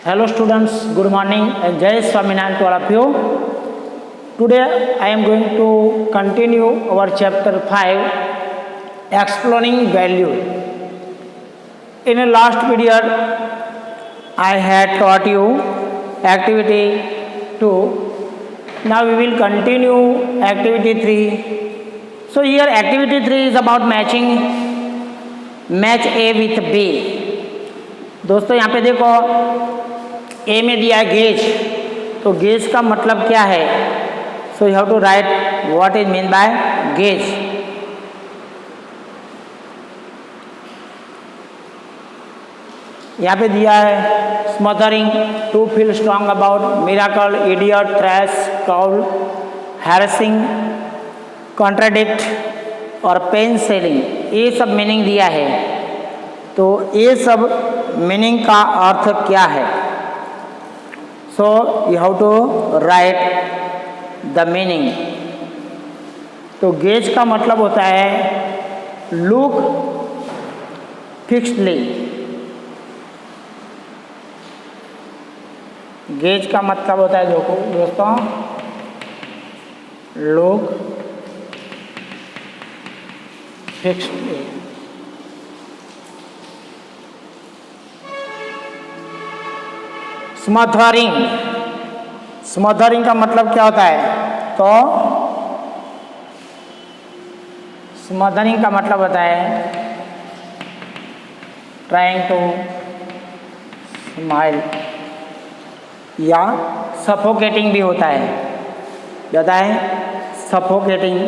Hello students, good morning and Jai Swaminarayan to all of you. Today I am going to continue our chapter 5, Exploring Value. In a last video I had taught you activity 2. Now we will continue activity 3. So here activity 3 is about match A with B. दोस्तों यहाँ पे देखो ए में दिया है gauge, तो gaze का मतलब क्या है? So you have to write what is mean by gauge. यहाँ पे दिया है smothering, to feel strong about, miracle, idiot, thrash, cowl, harassing, contradict और पेन सेलिंग, ये सब मीनिंग दिया है. तो ये सब मीनिंग का अर्थ क्या है? So you have to write the meaning. तो गेज का मतलब होता है लुक फिक्सडली. गेज का मतलब होता है दोस्तों लुक फिक्सडली. स्मदरिंग, स्मदरिंग का मतलब क्या होता है? तो स्मदरिंग का मतलब होता है ट्राइंग टू स्माइल, या सफोकेटिंग भी होता है. होता है suffocating.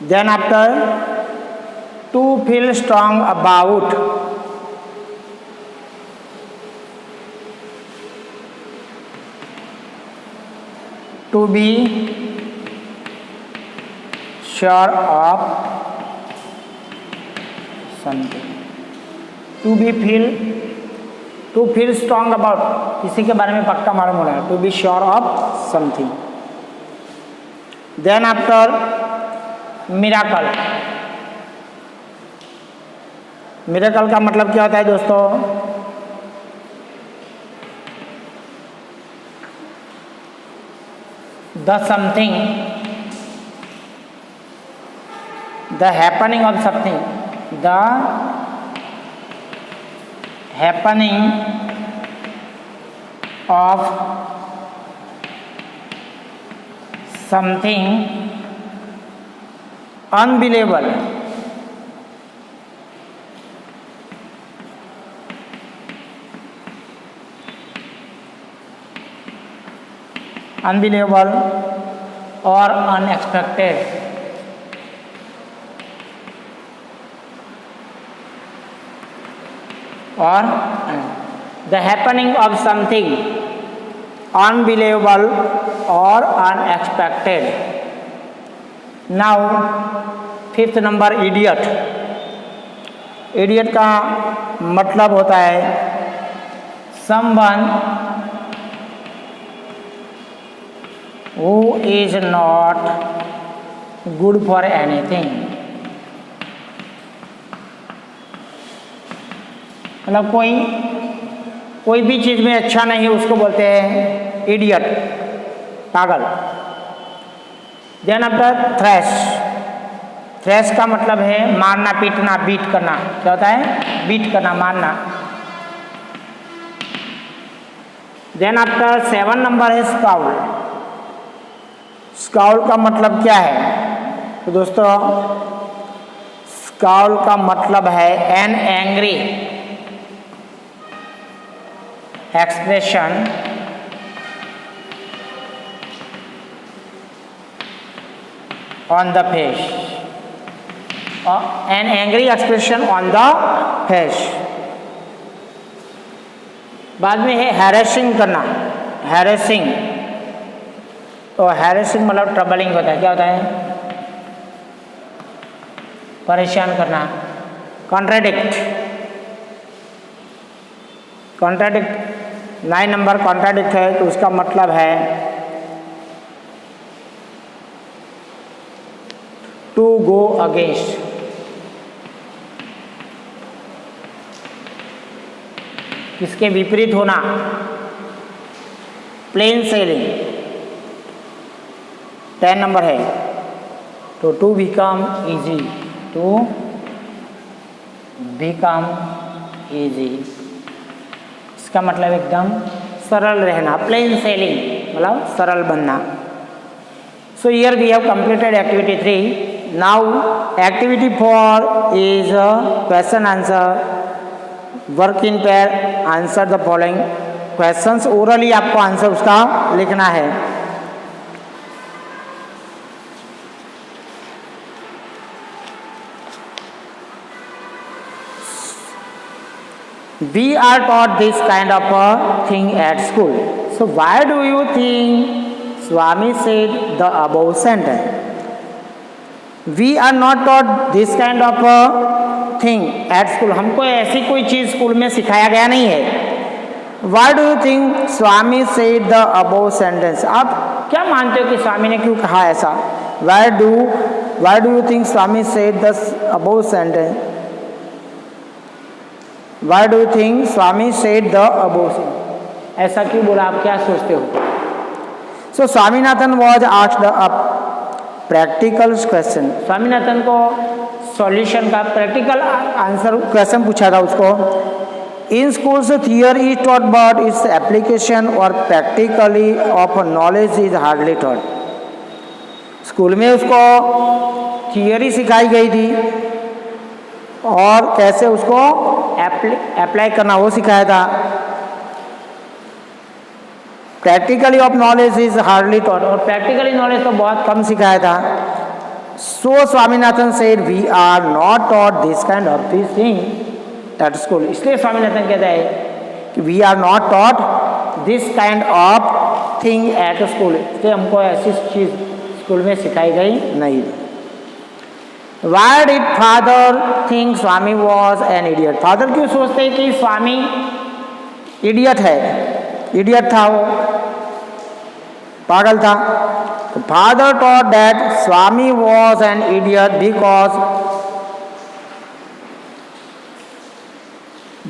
Then after to feel strong about, to be sure of something, to feel strong about, किसी के बारे में पक्का मालूम होना है. to be sure of something. then after miracle, miracle का मतलब क्या होता है दोस्तों? The something, the happening of something, the happening of something unbelievable. Unbelievable और अनएक्सपेक्टेड. और the happening of something unbelievable और unexpected. Now fifth number idiot. Idiot का मतलब होता है someone who is not good for anything. मतलब कोई भी चीज़ में अच्छा नहीं है उसको बोलते हैं इडियट, पागल. Then after trash. थ्रैश का मतलब है मारना, पीटना, बीट करना. क्या होता है? बीट करना, मारना. देन आफ्टर 7 नंबर है स्काउल. स्काउल का मतलब क्या है? तो दोस्तों स्काउल का मतलब है an angry expression on the face. An angry expression on the face. बाद में है हैरेसिंग करना. हैरेसिंग, तो हैरेसिंग मतलब ट्रबलिंग होता है. क्या होता है? परेशान करना. कॉन्ट्राडिक्ट, कॉन्ट्राडिक्ट 9 नंबर कॉन्ट्राडिक्ट है, तो उसका मतलब है टू गो अगेंस्ट. किसके विपरीत होना, प्लेन सेलिंग 10 नंबर है। तो to become easy, to become easy, इसका मतलब एकदम सरल रहना, प्लेन सेलिंग मतलब सरल बनना। So here we have completed activity 3। Now activity 4 is question answer, work in pair, answer the following questions. Orally आपको आंसर उसका लिखना है। We are taught this kind of a thing at school. So why do you think Swami said the above sentence? We are not taught this kind of a thing at school. हमको ऐसी कोई चीज़ school में सिखाया गया नहीं है। Why do you think Swami said the above sentence? आप क्या मानते हो कि स्वामी ने क्यों कहा ऐसा? Why do you think Swami said the above sentence? Why do you think Swami said the above sentence? ऐसा क्यों बोला, आप क्या सोचते हो? So Swaminathan was asked a practical question. Swaminathan को सॉल्यूशन का प्रैक्टिकल आंसर क्वेश्चन पूछा था उसको। In schools theory is taught but its application और practically of knowledge is hardly taught. School में उसको थियरी सिखाई गई थी और कैसे उसको अप्लाई करना वो सिखाया था। Practically of knowledge is hardly taught, और प्रैक्टिकली नॉलेज तो बहुत कम सिखाया था। So Swaminathan said we are not taught this kind of this thing at school. इसलिए स्वामीनाथन कहता है कि we are not taught this kind of thing at school, इसलिए हमको ऐसी चीज़ स्कूल में सिखाई गई नहीं। Why did father think Swami was an idiot? Father क्यों सोचते हैं कि स्वामी इडियट है, इडियट था, वो पागल था। तो father taught that Swami was an idiot because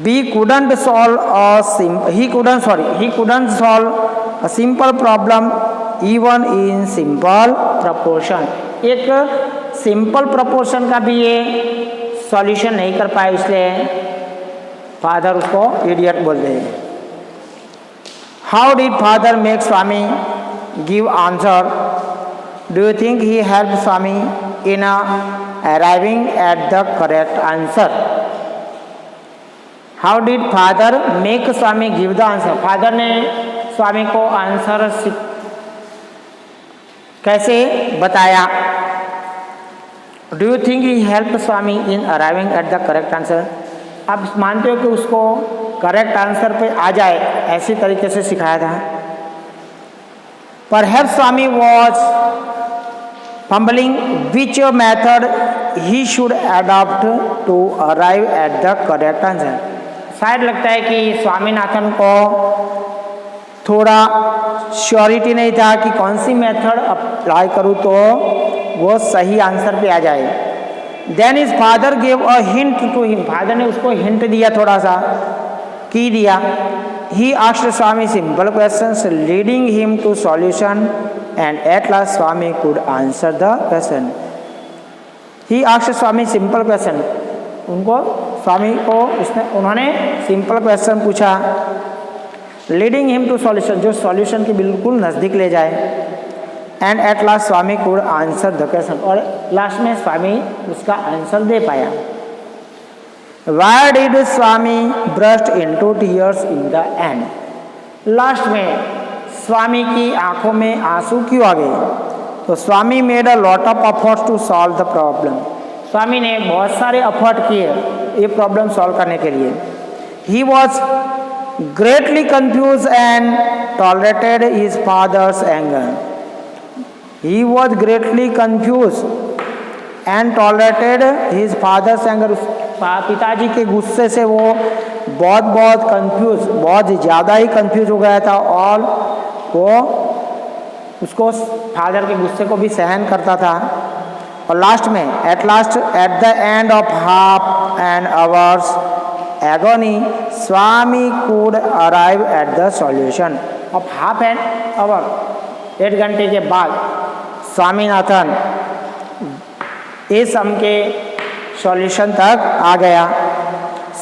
he couldn't solve a simple problem even in simple proportion। एक सिंपल प्रपोर्शन का भी ये सॉल्यूशन नहीं कर पाए, इसलिए फादर उसको इडियट बोलते हैं। How did father make Swami give answer? Do you think he help Swami in arriving at the correct answer? How did father make Swami give the answer? Father ने स्वामी को answer कैसे बताया? Do you think he help Swami in arriving at the correct answer? आप मानते हो कि उसको correct answer पे आ जाए ऐसी तरीके से सिखाया था? Perhaps Swami was fumbling which method he should adopt to arrive at the correct answer. शायद लगता है कि स्वामीनाथन को थोड़ा श्योरिटी नहीं था कि कौन सी मेथड अप्लाई करूँ तो वो सही आंसर पे आ जाए। Then is father gave a hint to him. Father ने उसको हिंट दिया, थोड़ा सा की दिया। He asked Swami simple questions leading him to solution and at last Swami could answer the question. He asked Swami simple question, उनको स्वामी को उन्होंने सिंपल क्वेश्चन पूछा, लीडिंग हिम टू सॉल्यूशन, जो सॉल्यूशन के बिल्कुल नज़दीक ले जाए। And at last Swami could answer the question, और लास्ट में स्वामी उसका आंसर दे पाया। Why did Swami burst into tears in the end? Last में स्वामी की आंखों में आंसू क्यों आ गए? तो Swami made a lot of efforts to solve the problem. Swami ने बहुत सारे एफर्ट किए ये प्रॉब्लम सॉल्व करने के लिए। He was greatly confuse and tolerated his father's anger. He was greatly confused and tolerated his father's anger। पिताजी के गुस्से से वो बहुत कंफ्यूज, बहुत ज़्यादा ही कंफ्यूज हो गया था, और वो उसको फादर के गुस्से को भी सहन करता था। और लास्ट में at the end of half an hours agony, Swami could arrive at the solution. अब हाफ एन आवर 1 घंटे के बाद स्वामीनाथन इस सम के सॉल्यूशन तक आ गया.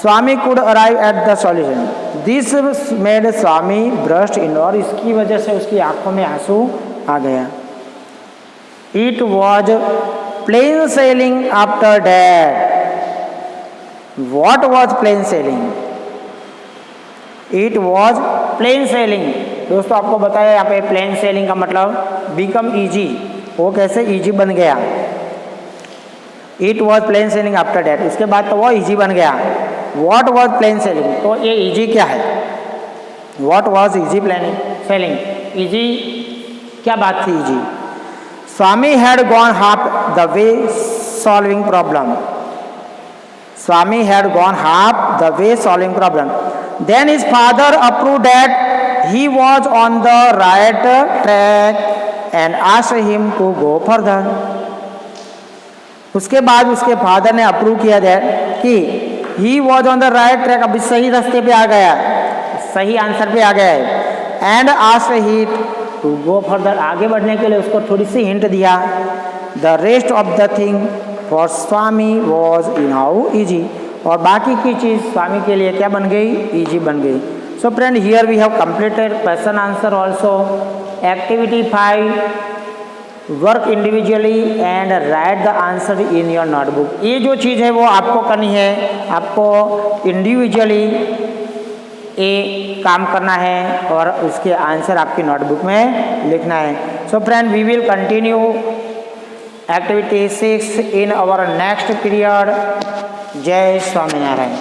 Swami could arrive at the solution. This made Swami burst in, और इसकी वजह से उसकी आंखों में आंसू आ गया. It was plain sailing after that. What was plain sailing? It was plain sailing. दोस्तों आपको बताया यहाँ पे प्लेन सेलिंग का मतलब बिकम ईजी. वो कैसे ईजी बन गया? It was plain sailing after that, इसके बाद तो वो ईजी बन गया. वॉट वॉज प्लेन सेलिंग, तो ये ईजी क्या है? What was easy plain sailing, easy क्या बात थी easy? Swami had gone half the way solving problem. Swami had gone half the way solving problem. Then his father approved that he was on the right track and asked him to go further. उसके बाद उसके father ने approve किया कि he was on the right track, अभी सही रास्ते पे आ गया, सही आंसर पे आ गया है. And asked him to go further, आगे बढ़ने के लिए उसको थोड़ी सी हिंट दिया. The rest of the thing for Swami was now easy, और बाकी की चीज़ स्वामी के लिए क्या बन गई? ईजी बन गई. So friend, here we have completed question answer also. Activity 5, work individually and write the answer in your notebook. ये जो चीज़ है वो आपको करनी है, आपको इंडिविजुअली ये काम करना है और उसके आंसर आपकी नोटबुक में लिखना है. So friend, we will continue activity 6 in our next period. जय स्वामीनारायण.